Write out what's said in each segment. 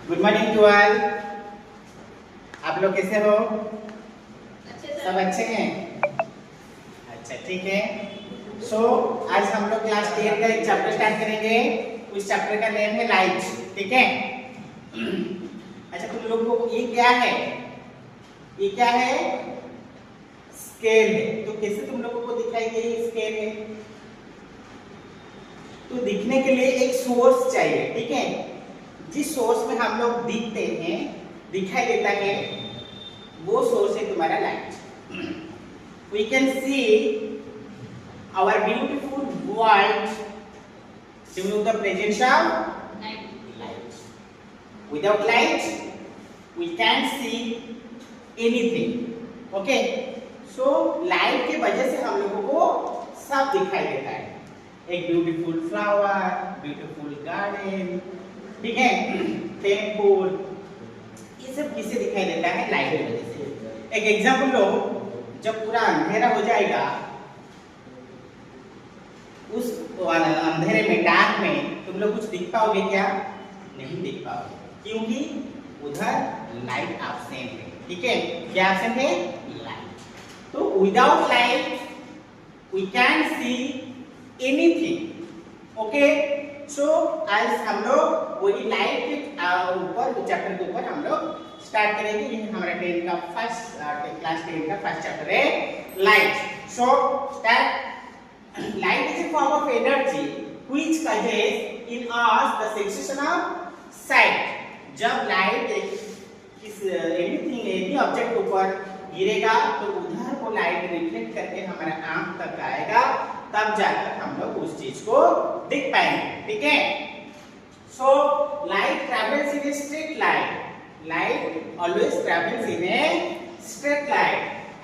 Good morning to all. आप लोग कैसे हो? सब अच्छे हैं? अच्छा, ठीक है। आज हम लोग क्लास 10 का एक चैप्टर स्टार्ट करेंगे। उस चैप्टर का नेम है लाइट। ठीक है। अच्छा, तुम लोग को ये क्या है? ये क्या है? स्केल है। तो कैसे तुम लोगों को दिखाई दे ये स्केल है? तो दिखने के लिए एक सोर्स चाहिए। ठीक है। जिस सोर्स में हम लोग दिखते हैं, दिखाई देता है, वो सोर्स है तुम्हारा light. We can see our beautiful world due to the presence of light. Without light, we can't see anything. Okay? So light के वजह से हम लोगों को सब दिखाई देता है। एक ब्यूटीफुल फ्लावर, ब्यूटीफुल गार्डन, ठीक है, टेम्पल, ये सब किससे दिखाई देता है? लाइट की वजह से। एक एग्जांपल लो, जब पूरा अंधेरा हो जाएगा, उस अंधेरे में, डार्क में तुम लोग कुछ दिख पाओगे क्या? नहीं दिख पाओगे, क्योंकि उधर लाइट एब्सेंट है। ठीक है, क्या एब्सेंट है? लाइट। तो without light we can see anything. Okay, so आज हम लोग वही लाइट के ऊपर, चैप्टर के ऊपर हम लोग स्टार्ट करेंगे। ये हमारा 10 का फर्स्ट क्लास 10 का फर्स्ट चैप्टर है light. So start. Light is a form of energy which causes in us the sensation of site. जब लाइट एनी ऑब्जेक्ट के ऊपर गिरेगा तो उधर वो लाइट रिफ्लेक्ट करके हमारा आंख तक आएगा, तब जाकर हम लोग उस चीज को देख पाएंगे। ठीक है। So light travels in a straight line. Light always travels in a straight line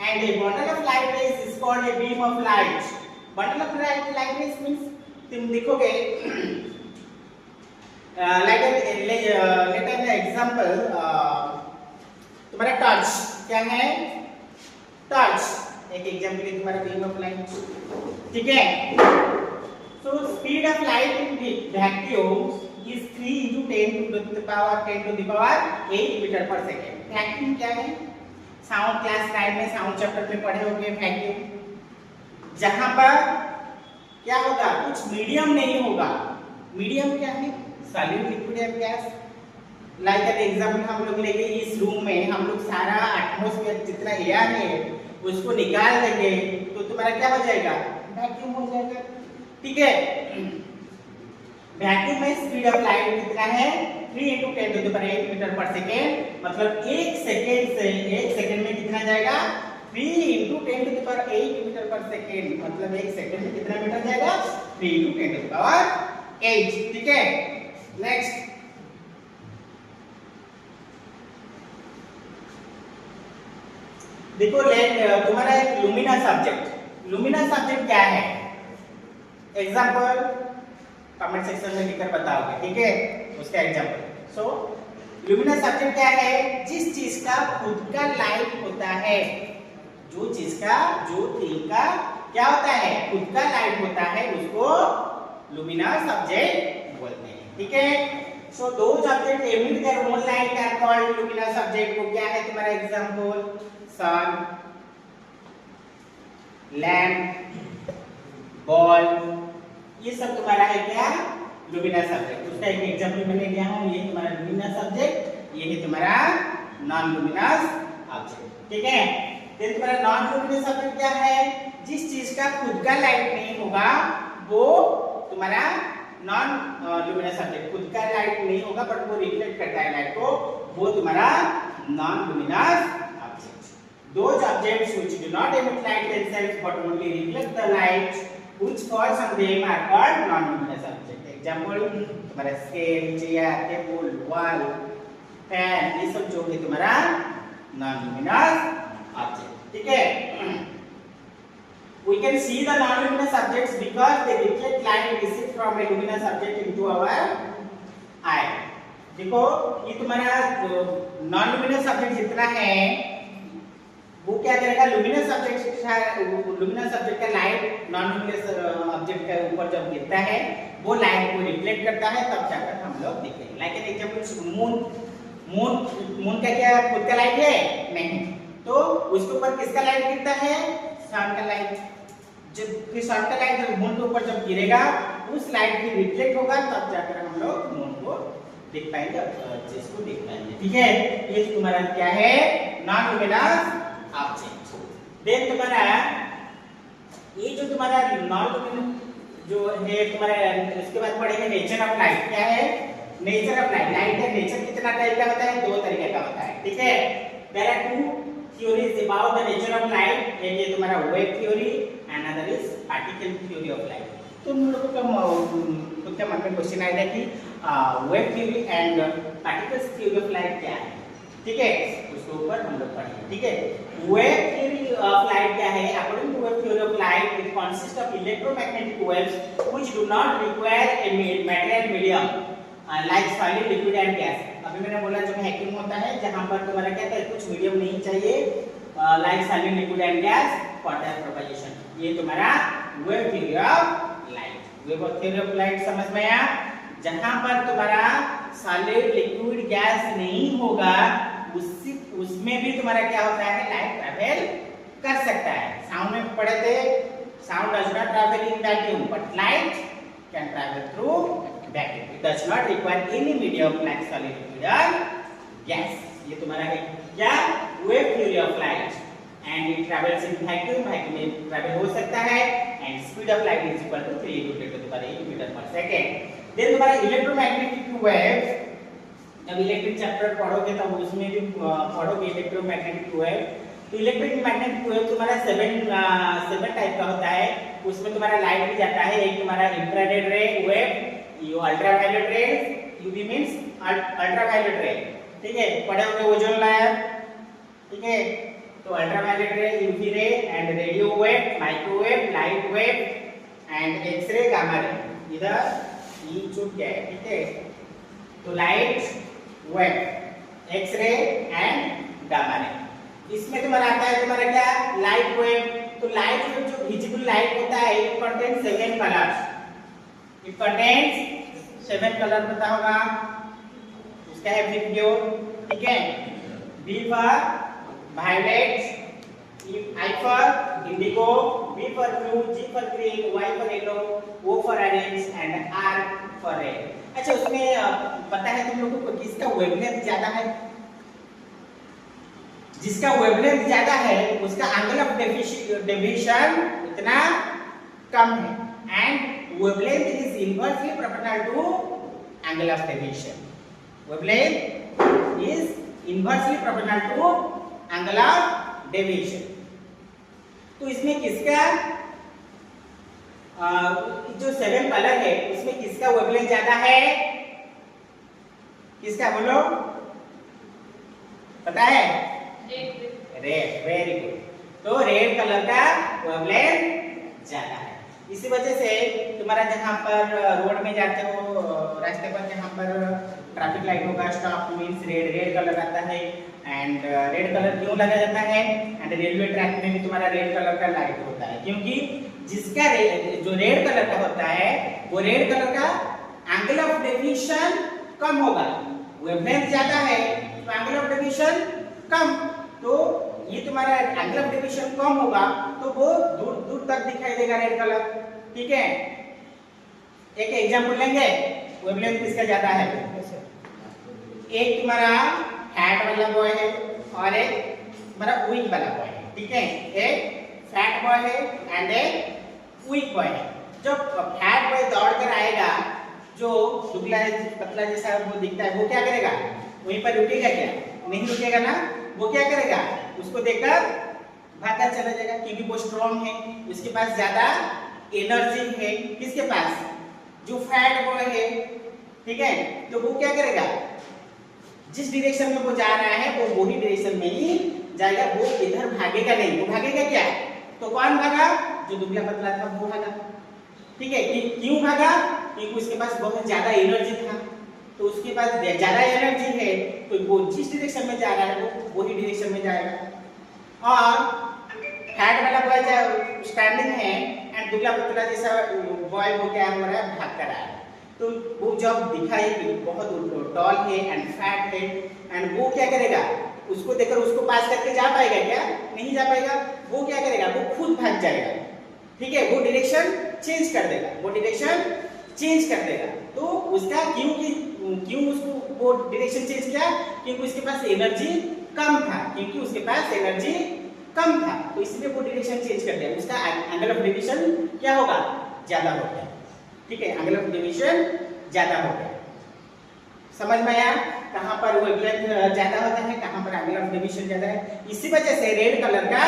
and A bundle of light rays is called a beam of light. Bundle of light rays means तुम देखोगे late an example, तुम्हारा torch क्या है? Torch एक example है तुम्हारा beam of light. ठीक है। So speed of light in vacuum is 3 into 10 to the power 8 metre पर सेकेंड। वैक्यूम क्या है? साउंड क्लास 9 में साउंड चैप्टर में पढ़े होंगे वैक्यूम। जहां पर क्या होगा? कुछ मीडियम नहीं होगा। मीडियम क्या है? सॉलिड, लिक्विड या गैस। लाइक एन एग्जांपल हम लोग लेंगे, इस रूम में हम लोग सारा एटमॉस्फेयर जितना एयर है उसको निकाल देंगे तो तुम्हारा क्या हो जाएगा? वैक्यूम हो जाएगा। ठीक है। वैक्यूम में स्पीड ऑफ लाइट कितना है? 3 into 10 to the power 8 metre पर सेकेंड। मतलब एक सेकेंड में कितना जाएगा? 3 into 10 to the power 8 metre पर सेकेंड। मतलब एक सेकेंड में कितना मीटर जाएगा? 3 into 10 to the power 8। ठीक है। नेक्स्ट, देखो तुम्हारा एक लुमिनस ऑब्जेक्ट। लुमिनस ऑब्जेक्ट क्या है? एग्जांपल कमेंट सेक्शन में लिखकर बताओगे। ठीक है, उसका एग्जांपल। सो लुमिनस ऑब्जेक्ट क्या है? जिस चीज का खुद का लाइट होता है, जो चीज का, जो थिंग का क्या होता है? खुद का लाइट होता है, उसको लुमिनस ऑब्जेक्ट बोलते हैं। ठीक है। So those object emit their own light are called luminous object. को क्या है तुम्हारा एग्जांपल? सन, लैम्प, बॉल, ये सब तुम्हारा है क्या? Luminous object. उसका एक एग्जांपल मैंने लिया हूं, ये तुम्हारा लुमिनस ऑब्जेक्ट, ये है तुम्हारा नॉन लुमिनस ऑब्जेक्ट। ठीक है। फिर तुम्हारा नॉन लुमिनस ऑब्जेक्ट क्या है? जिस चीज का खुद का लाइट नहीं होगा वो तुम्हारा नॉन लुमिनस ऑब्जेक्ट। खुद का लाइट नहीं होगा बट वो रिफ्लेक्ट करता है लाइट को, वो तुम्हारा non luminous those objects which do not emit light themselves but only reflect the light which falls on them are called non-luminous objects. Example तुम्हारा scale, chair, table, wall, fan, ये सब जो है तुम्हारा non-luminous object। ठीक है। We can see the non-luminous objects because they reflect light received from a luminous object into our eye। देखो ये तुम्हारा non-luminous object जितना है वो क्या करेगा? लुमिनस ऑब्जेक्ट का लाइट नॉन लुमिनस ऑब्जेक्ट के ऊपर जब गिरता है वो लाइट को रिफ्लेक्ट करता है, तब जाकर हम लोग दिखेंगे। Like an example moon. Moon moon का क्या खुद का लाइट है नहीं, तो उसके ऊपर किसका लाइट गिरता है, सन का लाइट। जब फिर सन का लाइट जब मून के ऊपर जब गिरेगा उस लाइट की रिफ्लेक्ट होगा तब जाकर हम लोग मून को देख पाएंगे और जिसको देख पाएंगे। ठीक है, ये तुम्हारा क्या है, नॉन लुमिनस ऑब्जेक्ट। देन तुम्हारा ये जो तुम्हारा नॉन लुमिनस जो है तुम्हारा, इसके बाद पढ़ेंगे नेचर ऑफ लाइट। क्या है नेचर ऑफ लाइट? लाइट का नेचर कितना टाइप का होता है, दो तरीके का होता है। ठीक है, there are two theories about the nature of light. एक ये तुम्हारा wave theory and other is particle theory of light. तुम लोगों का खुद के मन में क्वेश्चन आएगा कि wave theory and particles theory of light क्या है। ठीक है, उसके ऊपर हम लोग पढ़ेंगे। ठीक है, वेव थ्योरी ऑफ लाइट क्या है? According to wave theory of light it consist of electromagnetic waves which do not require a material medium like solid, liquid and gas. अभी मैंने बोला जो वैक्यूम होता है जहां पर तुम्हारा क्या है, कुछ मीडियम नहीं चाहिए, like solid, liquid and gas for their propagation. ये तुम्हारा wave theory of light. Wave theory of light समझ में आया? जहां पर तुम्हारा सॉलिड, लिक्विड, गैस नहीं होगा उसमें भी तुम्हारा क्या होता है, लाइट ट्रैवल कर सकता है। साउंड में पढ़े थे, sound does not travel in vacuum but light can travel through vacuum. It does not require any medium like solid, liquid और गैस। ये तुम्हारा है क्या, wave theory of light. And it travels in vacuum, vacuum में travel हो सकता है and speed of light is equal to 3 × 10⁸ metre per second. Then तुम्हारा इलेक्ट्रोमैग्नेटिक वेव, जब इलेक्ट्रिक चैप्टर पढ़ोगे तब उसमें भी पढ़ोगे इलेक्ट्रोमैग्नेटिक वेव। तो इलेक्ट्रिक मैग्नेटिक वेव तुम्हारा 7 टाइप का होता है। उसमें तुम्हारा लाइट भी जाता है। एक तुम्हारा इंफ्रारेड रे wave, you ultraviolet ray, UV means ultraviolet रे। ठीक है, पढ़े होंगे ओजोन लेयर। ठीक है, तो ultraviolet ray, UV ray and radio wave, microwave, light wave and X-ray, gamma ray. इधर ये छूट गया है। ठीक है, तो light wave, X-ray and gamma ray. इसमें तुम्हारा आता है तुम्हारा क्या, लाइट वेव। तो लाइट वेव जो विजिबल लाइट होता है it contains 7 colours. It contains 7 colour पता होगा, उसका है विब्रियो। ठीक है, V for violet, I for indigo, B for blue, G for green, Y for yellow, O for orange and R for red। अच्छा, उसमें पता है तुम लोगों को किसका वेवलेंथ ज्यादा है? जिसका वेवलेंथ ज्यादा है उसका एंगल ऑफ डेविएशन उतना कम है and wavelength is inversely proportional to angle of deviation. Wavelength is inversely proportional to angle of deviation. तो इसमें किसका जो 7 कलर है उसमें किसका वेवलेंथ ज्यादा है? किसका बोलो, पता है? Red, very good. तो रेड कलर का वेवलेंथ ज्यादा है। इसी वजह से तुम्हारा जहां पर रोड में जाते हो, रास्ते पर जहां पर ट्रैफिक लाइट होगा, stop means red, red colour आता है। एंड रेड कलर क्यों लगा जाता है? एंड रेलवे ट्रैक में भी तुम्हारा रेड कलर का लाइट होता है, क्योंकि जिसका जो रेड कलर का होता है वो रेड कलर का एंगल ऑफ डेविएशन कम होगा। वेवलेंथ ज्यादा है तो एंगल ऑफ डेविएशन कम, तो ये तुम्हारा एंगल ऑफ डेविएशन कम होगा तो वो दूर दूर तक दिखाई देगा रेड कलर। ठीक है, एक एग्जांपल लेंगे, वेवलेंथ किसका ज्यादा है? एक तुम्हारा फैट वाला बॉय है और एक तुम्हारा वीक वाला बॉय है। ठीक है, एक फैट बॉय है एंड एक वीक बॉय है। जब फैट बॉय दौड़ कर आएगा, जो दुबला पतला जैसा वो दिखता है, वो क्या करेगा? वहीं पर रुकेगा क्या? नहीं रुकेगा ना। वो क्या करेगा? उसको देखकर भागकर चला जाएगा, क्योंकि वो स्ट्रॉन्ग है, उसके पास ज्यादा एनर्जी है। किसके पास? जो फैट बॉय है। ठीक है, तो वो क्या करेगा? जिस डायरेक्शन में वो जा रहा है वो वही डायरेक्शन में ही जाएगा, वो इधर भागेगा नहीं। वो भागेगा क्या? तो कौन भागा? जो दुबला पतला था वो भागा। ठीक है, क्यों भागा? क्योंकि उसके पास बहुत ज्यादा एनर्जी था। तो उसके पास ज्यादा एनर्जी है तो वो जिस डायरेक्शन में जा रहा है वो वही डायरेक्शन में जाएगा। और फैट वाला बॉय स्टैंडिंग है एंड दुबला पतला जैसा बॉय वो क्या हो रहा है? भाग कर आ रहा है। तो वो जब दिखाई कि बहुत टॉल है एंड फैट है, एंड वो क्या करेगा, उसको देखकर उसको पास करके जा पाएगा क्या? नहीं जा पाएगा। वो क्या करेगा, वो खुद भाग जाएगा, ठीक है, वो डायरेक्शन चेंज कर देगा, वो डायरेक्शन चेंज कर देगा। तो उसका क्यों उसको वो डायरेक्शन चेंज किया? क्योंकि उसके पास एनर्जी कम था, क्योंकि उसके पास एनर्जी कम था, तो इसलिए वो डायरेक्शन चेंज कर दिया। उसका एंगल ऑफ डेविएशन क्या होगा? ज्यादा हो गया, ठीक है, एंगल ऑफ डेविएशन ज्यादा हो गया। समझ में आया कहां पर वेवलेंथ ज्यादा होता है, कहां पर एंगल ऑफ डेविएशन ज्यादा है? इसी वजह से रेड कलर का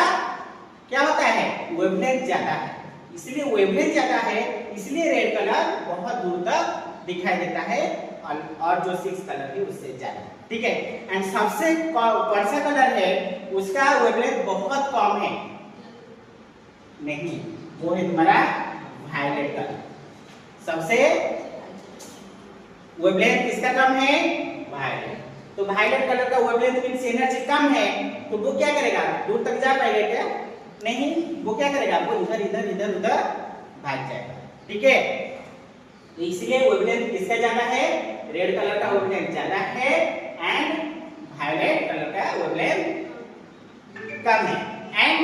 क्या होता है, वेवलेंथ ज्यादा है, इसलिए वेवलेंथ ज्यादा है, इसलिए रेड कलर बहुत दूर तक दिखाई देता है और जो 6 कलर है उससे ज्यादा, ठीक है। एंड सबसे कौन सा कलर है उसका वेवलेंथ बहुत कम है? नहीं, वो है तुम्हारा वायलेट कलर। सबसे वेवलेंथ किसका कम है? वायलेट। तो वायलेट कलर का वेवलेंथ मींस एनर्जी कम है, तो वो क्या करेगा, दूर तक जा पाएगा क्या? नहीं, वो क्या करेगा, वो इधर इधर इधर उधर भाग जाएगा, ठीक है। तो इसलिए वेवलेंथ किसका ज्यादा है? रेड कलर का वेवलेंथ ज्यादा है एंड वायलेट कलर का वेवलेंथ कम है। एंड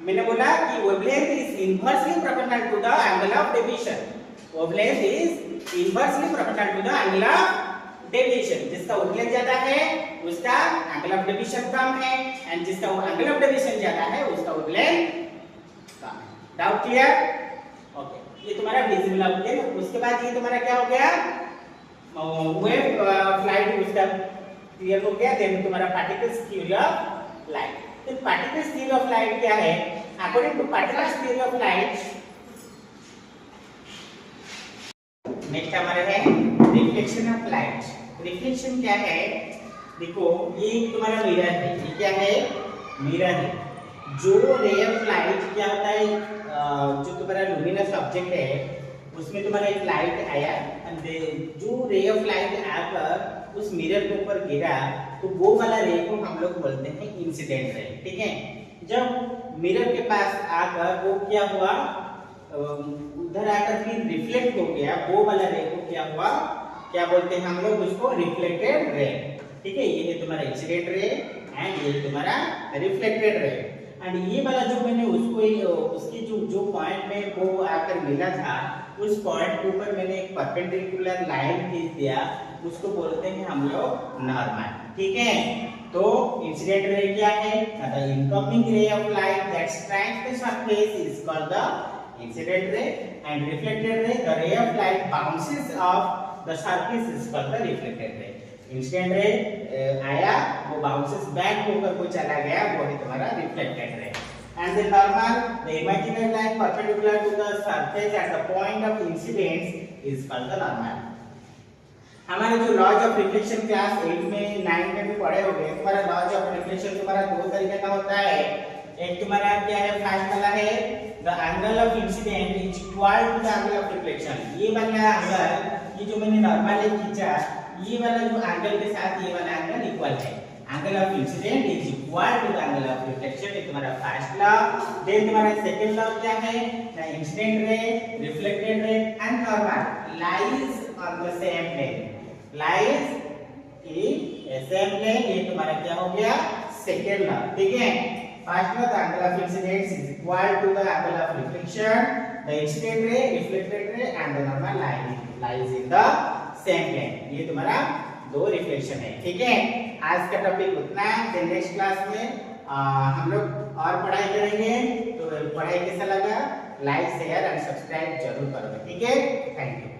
मैंने बोला कि wavelength is inversely proportional to the angle of deviation. Wavelength is inversely proportional to the angle of deviation. जिसका वेवलेंथ ज्यादा है उसका एंगल ऑफ डेविएशन कम है, एंड जिसका एंगल ऑफ डेविएशन ज्यादा है उसका वेवलेंथ कम है। Doubt clear? ओके, ये तुम्हारा विजिबल ऑब्जेक्ट। उसके बाद ये तुम्हारा क्या हो गया, वेव फ्लाइट, उसका क्लियर हो गया। देन तुम्हारा पार्टिकल्स थ्योरी ऑफ लाइट। तो पार्टिकल्स थ्योरी ऑफ लाइट क्या है? According two particles theory of light, next हमारा है रिफ्लेक्शन ऑफ लाइट। रिफ्लेक्शन क्या है? देखो, ये तुम्हारा मिरर है, ये क्या है? मिरर है। जो रे ऑफ लाइट क्या होता है, जो तुम्हारा लुमिनस ऑब्जेक्ट है उसमें तुम्हारा एक लाइट आया, जो रे ऑफ लाइट आकर उस मिरर के ऊपर गिरा, तो वो वाला रे को हम लोग बोलते हैं इंसिडेंट रे, ठीक है। जब मिरर के पास आकर वो क्या हुआ, उधर आकर फिर रिफ्लेक्ट हो गया, वो वाला रे को क्या हुआ, क्या बोलते हैं हम लोग उसको? रिफ्लेक्टेड रे, ठीक है। ये है तुम्हारा इंसिडेंट रे एंड ये तुम्हारा रिफ्लेक्टेड रे। एंड ये वाला जो मैंने उसको उसकी जो पॉइंट में वो आकर मिला था, उस पॉइंट के ऊपर मैंने एक परपेंडिकुलर लाइन खींच दिया, उसको बोलते हैं हम लोग नॉर्मल, ठीक है। तो इंसिडेंट रे क्या है? The incoming ray of light that strikes the surface is called the incident रे, and reflected ray the ray of light bounces of the surface is called the reflected ray. Incident ray आया, वो bounces back होकर वो चला गया, वो है तुम्हारा reflected ray. And the normal, the imaginary line perpendicular to the surface at the point of incidence is called the normal. हमारे जो लॉज ऑफ रिफ्लेक्शन क्लास 8 में 9 में भी पढ़े होंगे। तुम्हारा लॉज ऑफ रिफ्लेक्शन तुम्हारा दो तरीके का होता है। एक तुम्हारा क्या है, फर्स्ट वाला है the angle of incident is equal to the angle of reflection. ये वाला एंगल, ये जो मैंने नॉर्मली खींचा, ये वाला जो एंगल के साथ ये वाला एंगल इक्वल है। Angle of incident is equal to the angle of reflection, ये तुम्हारा फर्स्ट लॉ। देन तुम्हारा सेकंड लॉ क्या है, the incident ray, reflected ray and normal lies on the same plane, lies in same plane. ये तुम्हारा क्या हो गया, सेकंड लॉ, ठीक है। First law, the angle of incident is equal to the angle of reflection, the incident ray, reflected ray and the normal lies in the same plane. ये तुम्हारा दो रिफ्लेक्शन है, ठीक है। आज का टॉपिक उतना है। नेक्स्ट क्लास में हम लोग और पढ़ाई करेंगे। तो पढ़ाई कैसा लगा, लाइक शेयर एंड सब्सक्राइब जरूर करोगे, ठीक है। Thank you.